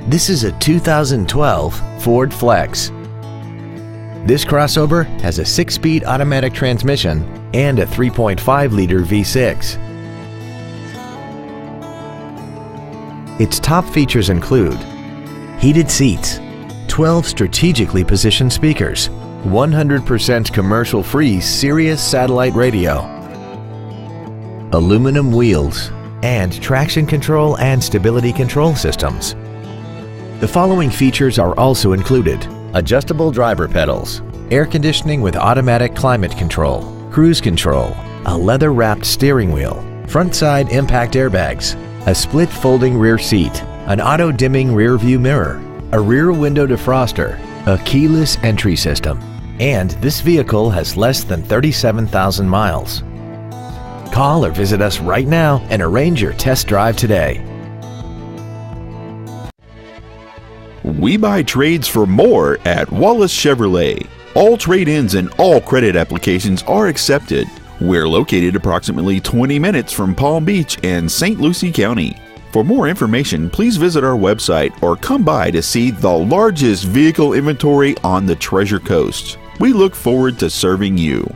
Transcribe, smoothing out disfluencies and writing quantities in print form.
This is a 2012 Ford Flex. This crossover has a 6-speed automatic transmission and a 3.5-liter V6. Its top features include heated seats, 12 strategically positioned speakers, 100% commercial-free Sirius satellite radio, aluminum wheels, and traction control and stability control systems. The following features are also included: adjustable driver pedals, air conditioning with automatic climate control, cruise control, a leather-wrapped steering wheel, front side impact airbags, a split folding rear seat, an auto-dimming rear view mirror, a rear window defroster, a keyless entry system, and this vehicle has less than 37,000 miles. Call or visit us right now and arrange your test drive today. We buy trades for more at Wallace Chevrolet. All trade-ins and all credit applications are accepted. We're located approximately 20 minutes from Palm Beach and St. Lucie County. For more information, please visit our website or come by to see the largest vehicle inventory on the Treasure Coast. We look forward to serving you.